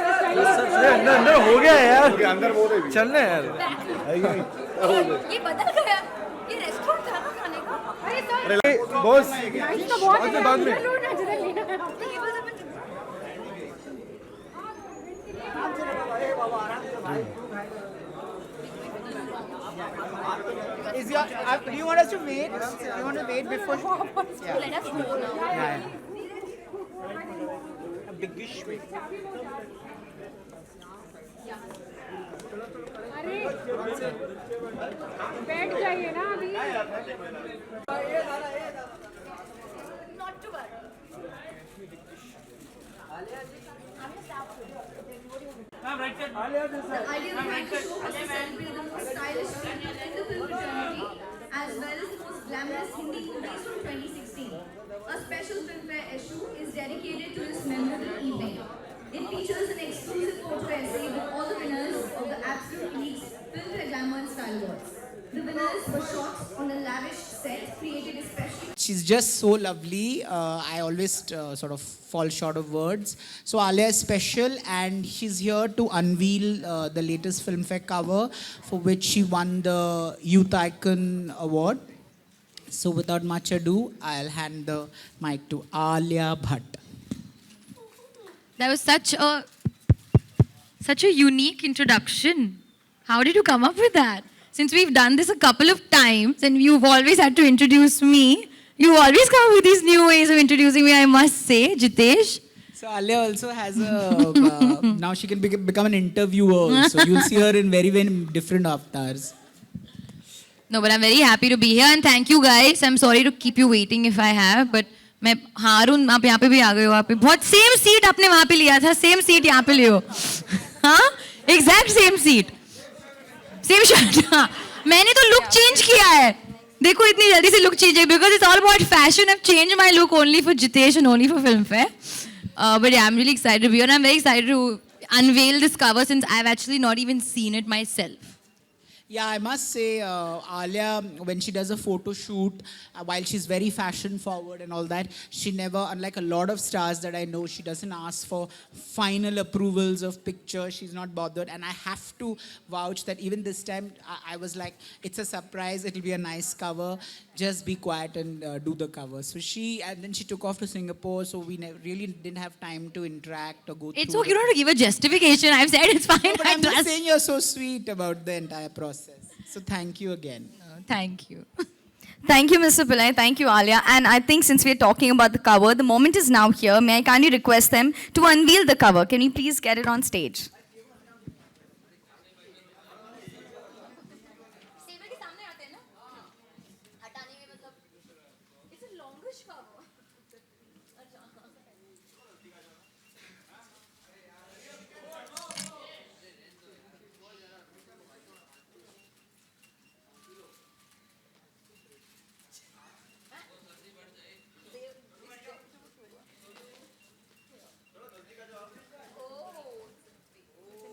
अंदर हो गया यार, अंदर वो चलना है यार। ये बदल गया, ये रेस्टोरेंट था ना खाने का। अरे बॉस, बाद में Is your, do you want us to wait? Do you want to wait before? Yeah. Let us go now. Yeah. A biggish wait. अरे बैठ जाइए ना अभी। Not to worry. The idea of trying to show was to celebrate the most stylish female in the film fraternity, as well as the most glamorous Hindi movies from 2016. A special filmfare issue is dedicated to this memorable evening. It features an exclusive photo essay with all the winners of the Absolute League's Filmfare Glamour and Style Awards. The winners were shot on a lavish set created especially. She's just so lovely. I always sort of fall short of words. So Alia is special, and she's here to unveil the latest Filmfare cover, for which she won the Youth Icon Award. So without much ado, I'll hand the mic to Alia Bhatt. That was such a unique introduction. How did you come up with that? Since we've done this a couple of times and you've always had to introduce me, you always come up with these new ways of introducing me, I must say, Jitesh. So Alia also has a, now she can become an interviewer. So you'll see her in very, very different avatars. No, but I'm very happy to be here and thank you guys. I'm sorry to keep you waiting if I have, but मैं हारून आप यहाँ पे भी आ गए हो, आप बहुत same seat आपने वहाँ पे लिया था, सेम सीट यहाँ पे लियो, हाँ, exact same seat, same shirt, हाँ, मैंने तो लुक चेंज किया है, देखो इतनी जल्दी से लुक चेंज है, because it's all about fashion. I've changed my look only for Jitesh and only for Filmfare, but yeah, I'm really excited to be here and I'm very excited to unveil this cover since I've actually not even seen it myself. Yeah, I must say, Alia, when she does a photo shoot, while she's very fashion forward and all that, she never, unlike a lot of stars that I know, she doesn't ask for final approvals of pictures. She's not bothered. And I have to vouch that even this time, I was like, it's a surprise. It'll be a nice cover. Just be quiet and do the cover. So and then she took off to Singapore. So we really didn't have time to interact or go through. It's okay, you don't have to give a justification. I've said it's fine. No, but I'm just saying you're so sweet about the entire process. So thank you again. Thank you. Thank you, Mr. Pillai. Thank you, Alia. And I think since we're talking about the cover, the moment is now here. May I kindly request them to unveil the cover? Can we please get it on stage?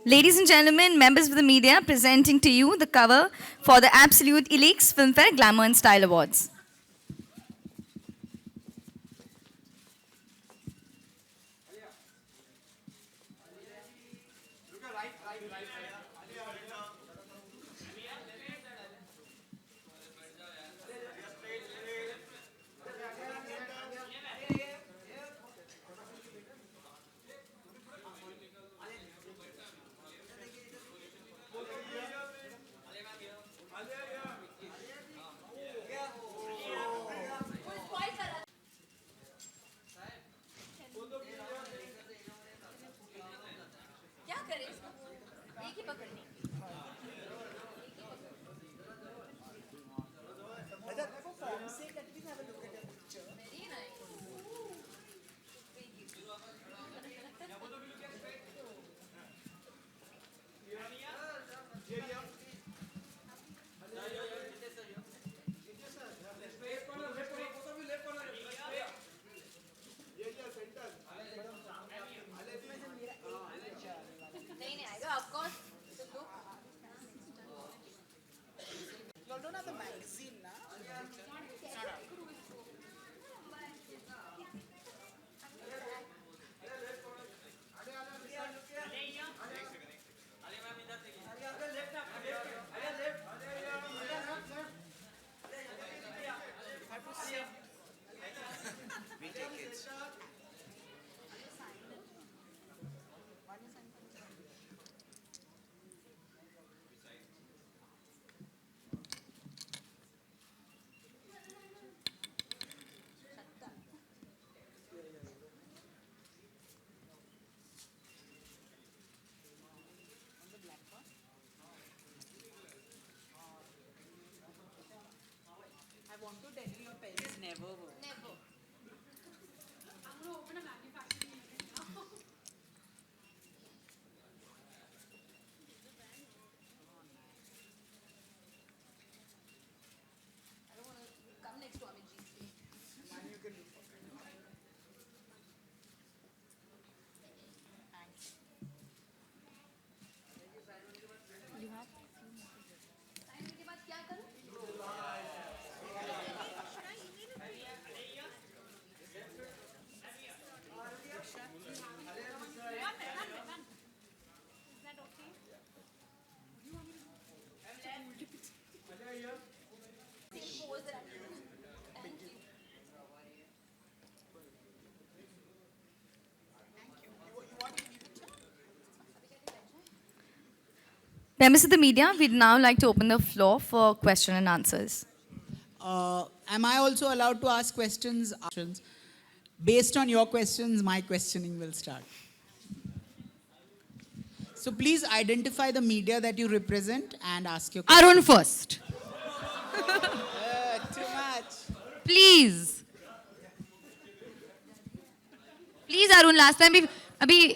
Ladies and gentlemen, members of the media, presenting to you the cover for the Absolute Elite's Filmfare Glamour and Style Awards. Members of the media, we'd now like to open the floor for question and answers. Am I also allowed to ask questions? Based on your questions, my questioning will start. So please identify the media that you represent and ask your questions. Arun first. Too much. Please. Please, Arun, last time भी अभी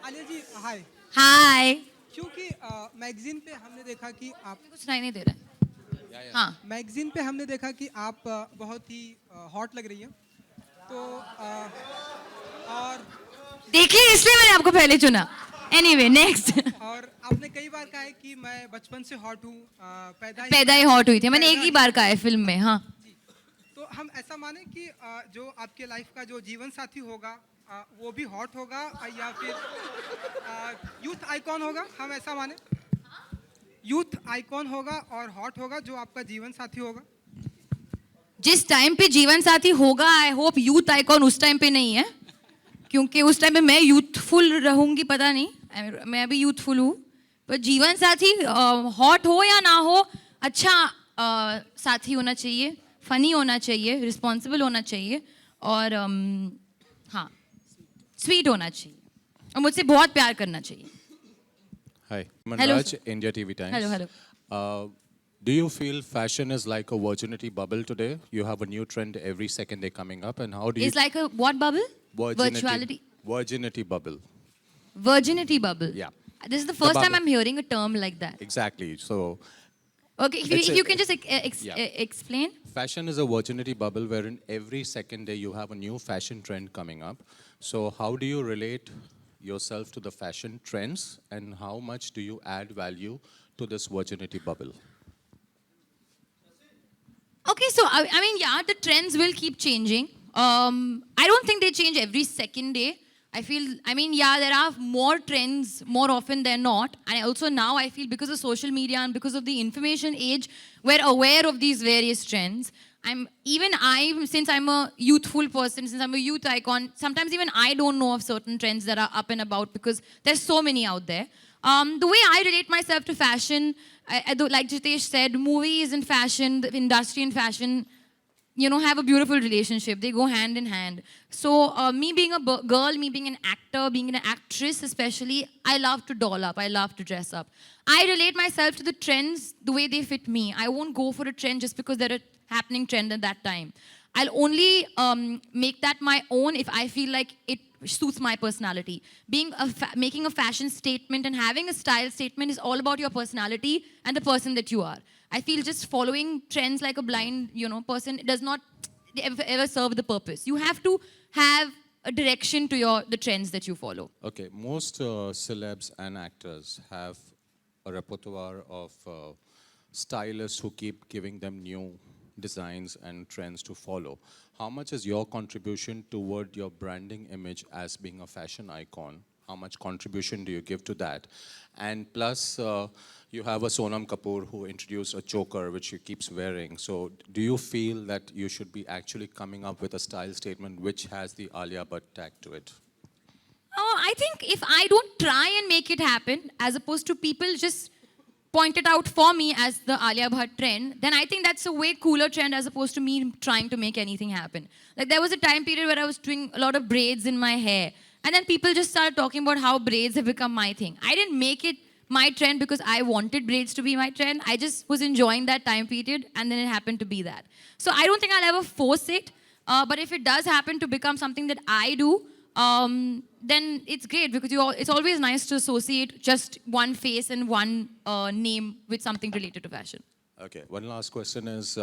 आलिया जी हाय हाय क्योंकि magazine पे हमने देखा कि आप कुछ सुनाई नहीं दे रहा है हाँ मैगजीन पे हमने देखा कि आप बहुत ही हॉट लग रही हैं तो और देख ली इसलिए मैंने आपको पहले चुना एनीवे नेक्स्ट और आपने कई बार कहा है कि मैं बचपन से हॉट हूँ पैदा ही हॉट हुई थी मैंने एक ही बार कहा है फिल्म में हाँ तो हम ऐसा माने कि जो आपके लाइफ का जो जीवन साथी होगा वो भी हॉट होगा या फिर यूथ आइकॉन होगा हम ऐसा माने यूथ आइकॉन होगा और हॉट होगा जो आपका जीवन साथी होगा जिस टाइम पे जीवन साथी होगा आई होप यूथ आइकॉन उस टाइम पे नहीं है क्योंकि उस टाइम पे मैं यूथफुल रहूंगी पता नहीं मैं अभी यूथफुल हूँ पर जीवन साथी हॉट हो या ना हो अच्छा साथी होना चाहिए फनी होना चाहिए रिस्पॉन्सिबल होना चाहिए और हाँ स्वीट होना चाहिए और मुझसे बहुत प्यार करना चाहिए Hi, Hello, Manraj, sir. India TV Times. Hello. Do you feel fashion is like a virginity bubble today? You have a new trend every second day coming up, and how do you? It's like a what bubble? Virtuality. Virginity bubble. Virginity bubble. Yeah. This is the first time bubble. I'm hearing a term like that. Exactly. So, Okay, if you can just explain. fashion is a virginity bubble wherein every second day you have a new fashion trend coming up. So, how do you relate yourself to the fashion trends, and how much do you add value to this virginity bubble? Okay, so I mean, yeah, the trends will keep changing. I don't think they change every second day. I mean, yeah, there are more trends more often than not. And also now I feel because of social media and because of the information age, we're aware of these various trends. Since I'm a youthful person, since I'm a youth icon, sometimes even I don't know of certain trends that are up and about because there's so many out there. The way I relate myself to fashion, like Jitesh said, movies and fashion, the industry and fashion, you know, have a beautiful relationship. They go hand in hand. So me being a girl, me being an actor, being an actress especially, I love to doll up. I love to dress up. I relate myself to the trends the way they fit me. I won't go for a trend just because they're a happening trend at that time. I'll only make that my own if I feel like it suits my personality. Making a fashion statement and having a style statement is all about your personality and the person that you are. I feel just following trends like a blind, person does not ever serve the purpose. You have to have a direction to the trends that you follow. Okay, most celebs and actors have a repertoire of stylists who keep giving them new designs and trends to follow. How much is your contribution toward your branding image as being a fashion icon? How much contribution do you give to that? And plus, you have a Sonam Kapoor who introduced a choker which she keeps wearing. So do you feel that you should be actually coming up with a style statement which has the Alia Bhatt tag to it? I think if I don't try and make it happen, as opposed to people just point it out for me as the Alia Bhatt trend, then I think that's a way cooler trend as opposed to me trying to make anything happen. Like there was a time period where I was doing a lot of braids in my hair. And then people just started talking about how braids have become my thing. I didn't make it my trend because I wanted braids to be my trend. I just was enjoying that time period and then it happened to be that. So I don't think I'll ever force it. But if it does happen to become something that I do, then it's great because it's always nice to associate just one face and one name with something related to fashion. Okay, one last question is,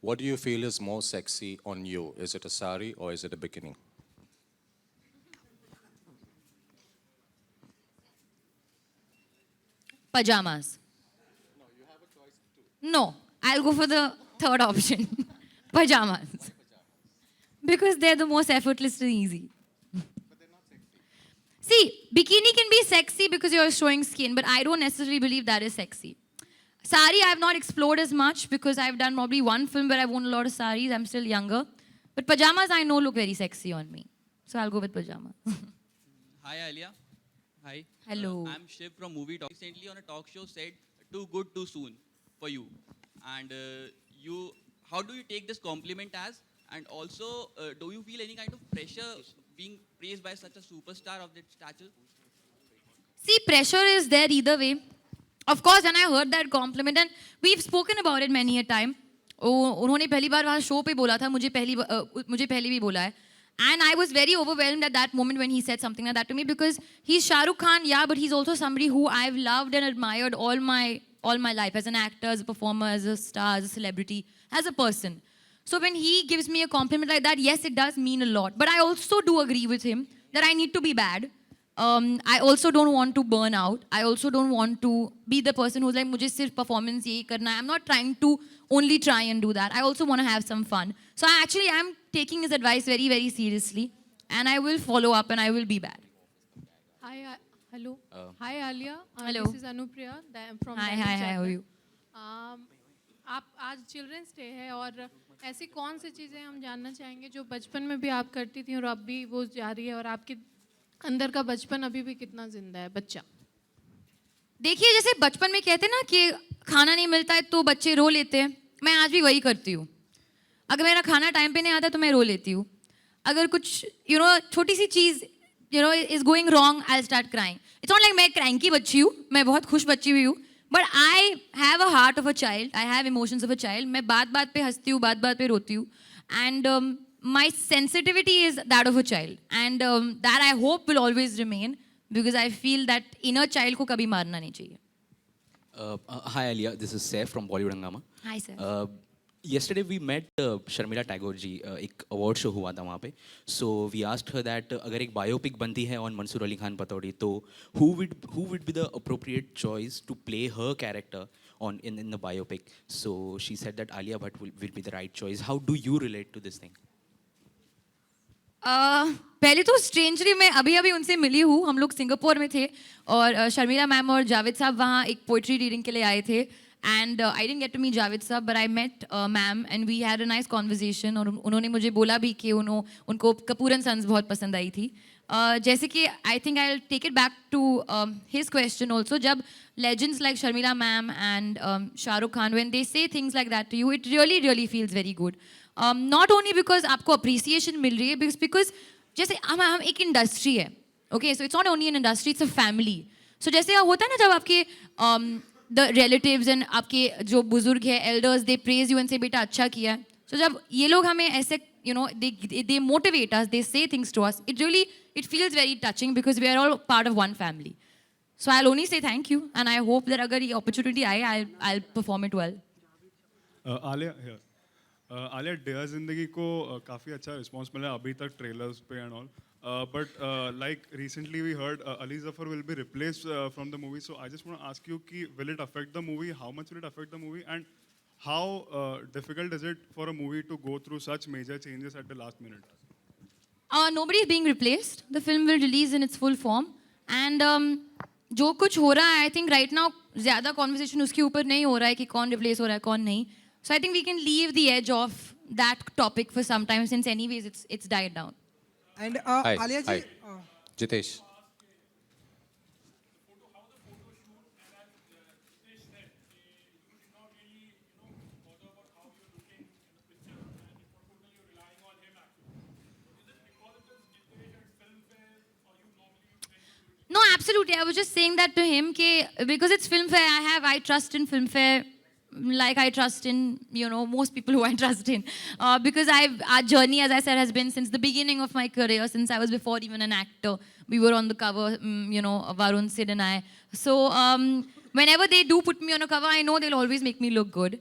what do you feel is more sexy on you? Is it a sari or is it a bikini? Pajamas. No, I'll go for the third option. Pajamas. Because they're the most effortless and easy. See, bikini can be sexy because you're showing skin, but I don't necessarily believe that is sexy. Sari, I have not explored as much because I've done probably one film where I've worn a lot of saris. I'm still younger. But pajamas I know look very sexy on me. So I'll go with pajamas. Hi Alia. Hi. Hello. I'm Shiv from Movie Talk. Recently on a talk show said too good too soon for you. And how do you take this compliment as? And also, do you feel any kind of pressure being praised by such a superstar of that stature? See, pressure is there either way. Of course, when I heard that compliment, and we've spoken about it many a time. उन्होंने पहली बार वहाँ show पे बोला था, मुझे पहले भी बोला है. And I was very overwhelmed at that moment when he said something like that to me because he's Shah Rukh Khan, yeah, but he's also somebody who I've loved and admired all my life as an actor, as a performer, as a star, as a celebrity, as a person. So when he gives me a compliment like that, yes, it does mean a lot. But I also do agree with him that I need to be bad. I also don't want to burn out. I also don't want to be the person who's like, मुझे सिर्फ performance यही करना है. I'm not trying to only try and do that. I also want to have some fun. So I actually am taking his advice very, very seriously. And I will follow up and I will be bad. Hi, hello. Hi, Alia. Hello. This is Anupriya from Hi, Diamond hi, how are Chapter. you? आप आज children's day है और ऐसी कौन सी चीज़ें हम जानना चाहेंगे जो बचपन में भी आप करती थी और अब भी वो जारी है और आपके अंदर का बचपन अभी भी कितना जिंदा है बच्चा. देखिए जैसे बचपन में कहते हैं ना कि खाना नहीं मिलता है तो बच्चे रो लेते हैं. मैं आज भी वही करती हूँ. अगर मेरा खाना टाइम पे नहीं आता तो मैं रो लेती हूँ. अगर कुछ छोटी सी चीज़ is going wrong I start crying. It's not like मैं क्रैंकी बच्ची हूँ, मैं बहुत खुश बच्ची हुई हूँ. But I have a heart of a child, I have emotions of a child. मैं बात बात पे हंसती हूँ, बात बात पे रोती हूँ. And my sensitivity is that of a child, and that I hope will always remain because I feel that inner child को कभी मारना नहीं चाहिए. Hi Alia, this is Saif from Bollywood Hungama. Hi sir. Yesterday we met Sharmila Tagore ji. एक award show हुआ था वहाँ पे. So we asked her that अगर एक biopic बनती है on Mansoor Ali Khan Patodi, तो who would be the appropriate choice to play her character in the biopic? So she said that Alia Bhatt will be the right choice. How do you relate to this thing? पहले तो strangely मैं अभी उनसे मिली हूँ. हम लोग Singapore में थे और शर्मिला मैम और जावेद साहब वहाँ एक पोइट्री रीडिंग के लिए आए थे. And I didn't get to meet Javed sahab but I met ma'am and we had a nice conversation. और उन्होंने मुझे बोला भी कि उनको कपूर एंड सन्स बहुत पसंद आई थी. जैसे कि I think I will take it back to his question also. जब legends like Sharmila ma'am and Shahrukh Khan when they say things like that to you, it really feels very good. Not only because आपको appreciation मिल रही है, because जैसे हम एक industry है. Okay, so it's not only an industry, it's a family. So जैसे होता है ना जब आपके द रिलेटिव्स एंड आपके जो बुजुर्ग है elders they praise you and से बेटा अच्छा किया है. सो जब ये लोग हमें ऐसे they motivate us, they say things to us, it feels very touching because we are all part of one family. So I'll only say thank you and I hope that अगर ये opportunity आए I'll perform it well. Alia dear Zindagi को काफ़ी अच्छा response मिला अभी तक trailers पे and all. But like recently we heard Ali Zafar will be replaced from the movie. So I just want to ask you कि will it affect the movie, how much will it affect the movie, and how difficult is it for a movie to go through such major changes at the last minute? Nobody is being replaced. The film will release in its full form. And जो कुछ हो रहा है, I think right now ज़्यादा conversation उसके ऊपर नहीं हो रहा है कि कौन replace हो रहा है, कौन नहीं. So I think we can leave the edge of that topic for some time since anyways it's died down. And Hi, Alia ji, hi. Jitesh. No, absolutely. I was just saying that to him because it's Filmfare, I trust in Filmfare like I trust in, most people who I trust in. Because our journey, as I said, has been since the beginning of my career, since I was before even an actor. We were on the cover, Varun, Sid and I. So whenever they do put me on a cover, I know they'll always make me look good.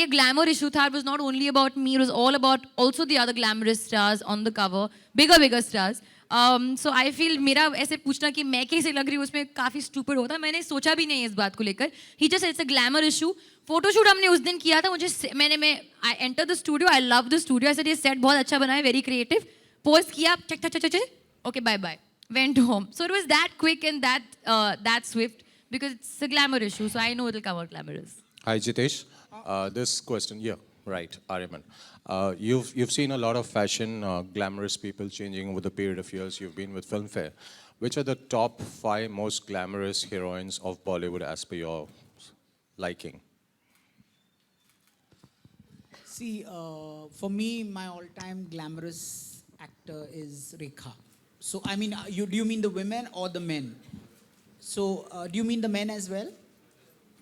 Ye glamour issue tha, it was not only about me, it was all about also the other glamorous stars on the cover, bigger stars. So I feel मेरा ऐसे पूछना कि मैं कैसे लग रही हूँ उसमें काफ़ी stupid होता है. मैंने सोचा भी नहीं इस बात को लेकर. He just said it's a glamour issue. Photoshoot हमने उस दिन किया था. I entered the studio, I love the studio. I said ये set बहुत अच्छा बना है, very creative. Post किया, check. Okay, bye. Went home. So it was that quick and that swift because it's a glamour issue. So I know it'll come out glamorous. Hi, Jitesh. This question, yeah, right, Ariman. You've seen a lot of fashion, glamorous people changing over the period of years you've been with Filmfare. Which are the top 5 most glamorous heroines of Bollywood as per your liking? See, for me, my all-time glamorous actor is Rekha. So, I mean, do you mean the women or the men? So, do you mean the men as well?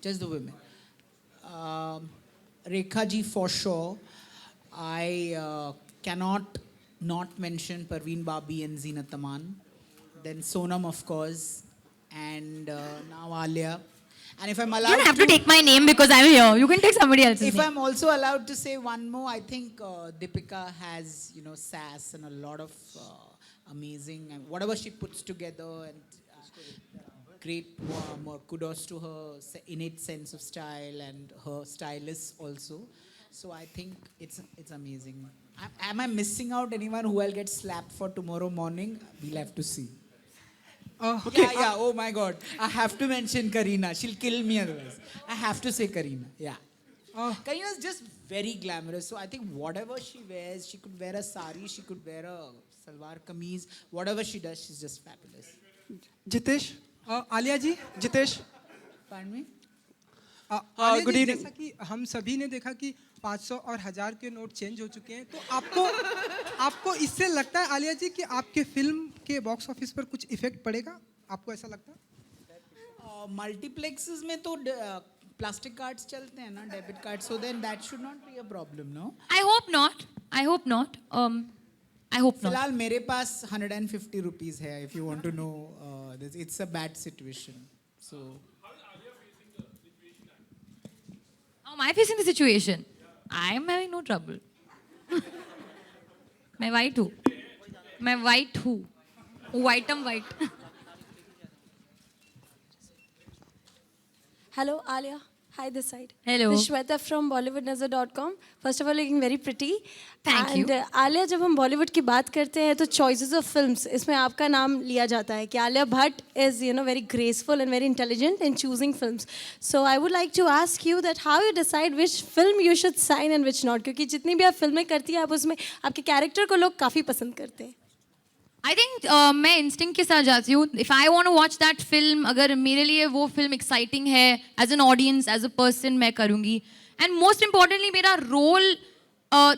Just the women. Rekha ji for sure. I cannot not mention Parveen Babi and Zeenat Aman. Then Sonam, of course, and now Alia. And if I'm allowed, You don't have to take my name because I'm here. You can take somebody else's if name. I'm also allowed to say one more, I think Deepika has, you know, sass and a lot of amazing, and whatever she puts together, and great kudos to her innate sense of style and her stylists also. So I think it's amazing. Am I missing out anyone who will get slapped for tomorrow morning? We'll have to see. Yeah. Oh my God. I have to mention Kareena. She'll kill me otherwise. I have to say Kareena. Yeah. Kareena is just very glamorous. So I think whatever she wears, she could wear a sari, she could wear a salwar kameez. Whatever she does, she's just fabulous. Jitesh Alia ji Jitesh Pardon me? Alia good ji, evening. जैसा कि हम सभी ने देखा कि 500 और 1000 के note change हो चुके हैं, तो आपको इससे लगता है आलिया जी कि आपके फिल्म के बॉक्स ऑफिस पर कुछ इफेक्ट पड़ेगा? आपको ऐसा लगता है? Multiplexes में तो plastic cards चलते हैं ना, debit cards. So then that should not be a problem, no? I hope not. I hope not. I hope not. फिलहाल मेरे पास 150 rupees है. If you want to know, it's a bad situation. So. How am I facing the situation? I am having no trouble. मैं white हूँ. मैं white हूँ. White am white. Hello, Alia. Hi, this side. Hello. This is Shweta from BollywoodNazar.com. First of all, looking very pretty. Thank you. Alia, जब हम बॉलीवुड की बात करते हैं तो choices of films इसमें आपका नाम लिया जाता है कि Alia Bhatt is very graceful and very intelligent in choosing films. So I would like to ask you that how you decide which film you should sign and which not, क्योंकि जितनी भी आप फिल्में करती हैं आप उसमें आपके कैरेक्टर को लोग काफ़ी पसंद करते हैं. I think मैं instinct के साथ जाती हूँ. If I want to watch that film, अगर मेरे लिए वो film exciting है, as an audience, as a person, मैं करूँगी. And most importantly, मेरा role,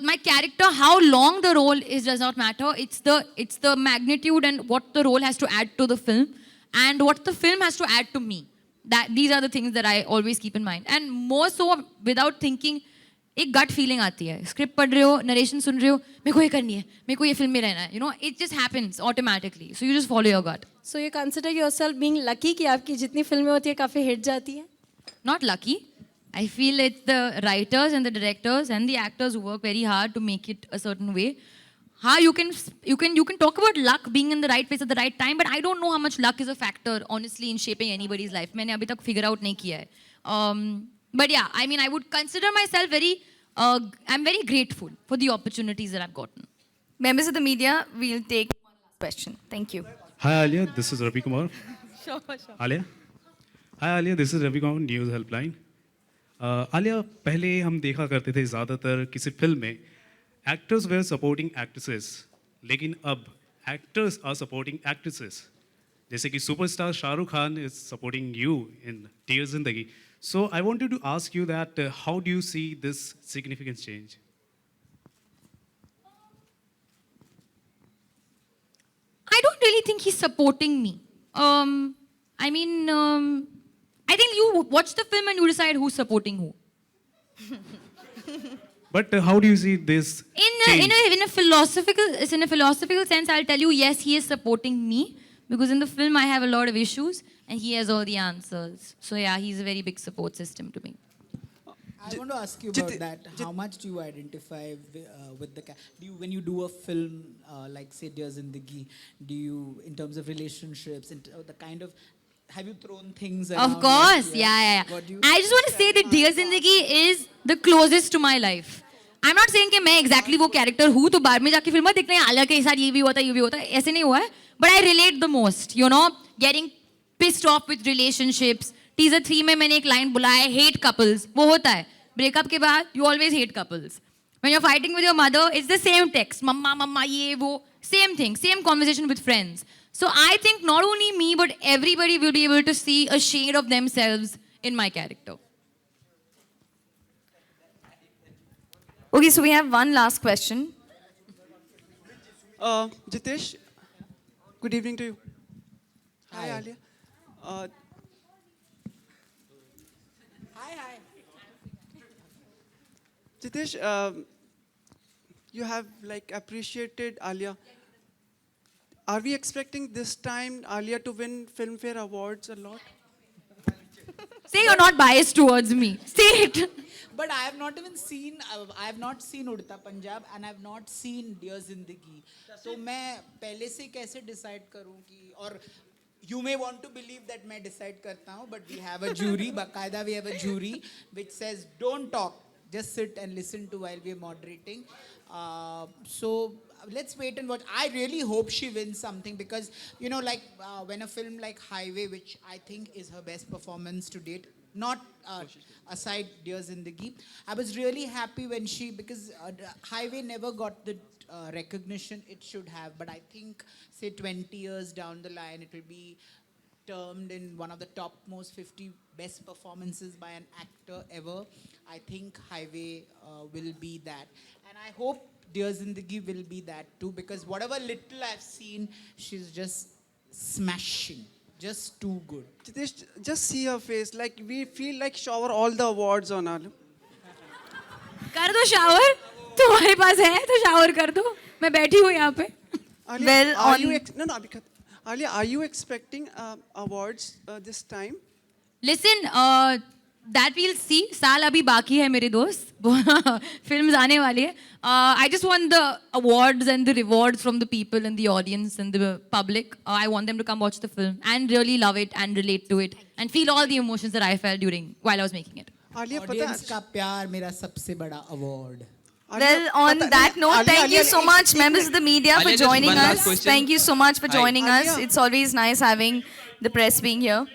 my character, how long the role is does not matter. It's the magnitude and what the role has to add to the film, and what the film has to add to me. These are the things that I always keep in mind. And more so, without thinking, एक gut feeling आती है. Script पढ़ रहे हो, narration सुन रहे हो, मेरे को ये करनी है, मेरे को ये film में रहना है. You know, it just happens automatically. So you just follow your gut. So you consider yourself being lucky कि आपकी जितनी फिल्में होती है काफ़ी हिट जाती हैं? Not lucky. I feel it's the writers and the directors and the actors who work very hard to make it a certain way. You can talk about luck being in the right place at the right time, but I don't know how much luck is a factor, honestly, in shaping anybody's life. मैंने अभी तक figure out नहीं किया है. But yeah, I mean, I would consider myself I'm very grateful for the opportunities that I've gotten. Members of the media, we'll take one last question. Thank you. Hi Alia, this is Ravi Kumar. Sure. Alia? Hi Alia, this is Ravi Kumar, News Helpline. Alia, पहले हम देखा करते थे ज़्यादातर किसी film में actors were supporting actresses, लेकिन अब actors are supporting actresses. जैसे कि superstar Shahrukh Khan is supporting you in Dear Zindagi. So I wanted to ask you that how do you see this significant change? I don't really think he's supporting me. I mean, I think you watch the film and you decide who's supporting who. But how do you see this change? In a philosophical sense, I'll tell you, yes, he is supporting me, because in the film I have a lot of issues and he has all the answers. So yeah, he's a very big support system to me. I want to ask you about that. How much do you identify with the when you do a film like say Dear Zindagi, do you, in terms of relationships and the kind of, have you thrown things around? Of course, like, yeah. What do you, I just want to say that Dear Zindagi is the closest to my life. I'm not saying कि मैं exactly वो character हूँ तो बाद में जाके film देखना है आलिया के साथ ये भी होता है ऐसे नहीं हुआ है. But I relate the most, you know, getting pissed off with relationships, teaser 3 में मैंने एक लाइन बुलाया है, hate couples, वो होता है ब्रेकअप के बाद, you always hate couples. When you're fighting with your mother, it's the same text, mama, mama, ye, wo, same thing, same conversation with friends. So I think not only me, but everybody will be able to see a shade of themselves in my character. Okay, so we have one last question. Jitesh, good evening to you. Hi, Alia. Hi. Jitesh, you have like appreciated Alia. Are we expecting this time Alia to win Filmfare Awards a lot? Say you're not biased towards me. Say it. But I have not even seen, I have not seen Udta Punjab and I have not seen Dear Zindagi. So मैं पहले से कैसे decide करूँ कि और you may want to believe that मैं decide करता हूँ, but we have a jury, बाकायदा we have a jury which says don't talk, just sit and listen to while we are moderating. So let's wait and watch. I really hope she wins something because, you know, like when a film like Highway, which I think is her best performance to date, not aside Dear Zindagi, I was really happy when because Highway never got the recognition it should have, but I think, say 20 years down the line, it will be termed in one of the top most 50 best performances by an actor ever. I think Highway will be that. And I hope Dear Zindagi will be that too, because whatever little I've seen, she's just smashing. Just too good. Jitesh, just see her face. Like we feel like shower all the awards on Alia. कर दो shower. तुम्हारे पास है तो shower कर दो. मैं बैठी हूँ यहाँ पे. Alia, Alia, are you expecting awards this time? Listen, that we'll see. साल अभी बाकी है मेरे दोस्त. Films आने वाली है. I just want the awards and the rewards from the people and the audience and the public. I want them to come watch the film and really love it and relate to it and feel all the emotions that I felt while I was making it. Audience का प्यार मेरा सबसे बड़ा award. Well, on that note, thank you so much, members of the media, for joining us. Thank you so much for joining us. It's always nice having the press being here.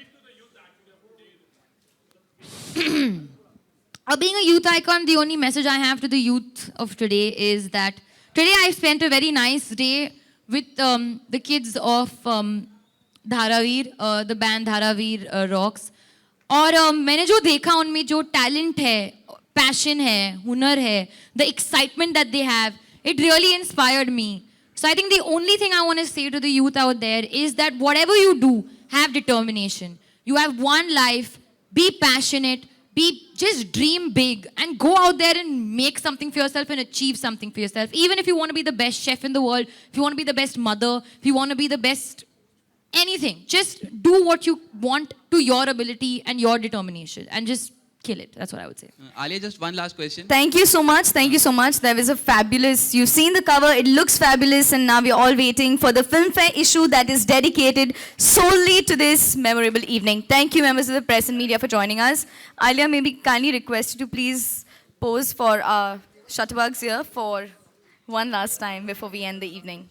Being a youth icon, the only message I have to the youth of today is that today I spent a very nice day with the kids of Dharaveer, the band Dharaveer Rocks. और मैंने जो देखा उनमें जो talent है, passion है, हुनर है, the excitement that they have, it really inspired me. So I think the only thing I want to say to the youth out there is that whatever you do, have determination. You have one life, be passionate, just dream big and go out there and make something for yourself and achieve something for yourself. Even if you want to be the best chef in the world, if you want to be the best mother, if you want to be the best anything, just do what you want to your ability and your determination and just kill it. That's what I would say. Alia, just one last question. Thank you so much. Thank you so much. That was a fabulous, you've seen the cover, it looks fabulous, and now we're all waiting for the Filmfare issue that is dedicated solely to this memorable evening. Thank you, members of the press and media, for joining us. Alia, maybe kindly request you to please pose for our shutterbugs here for one last time before we end the evening.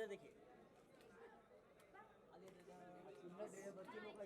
इधर देखिए सुंदर बच्चे लोग का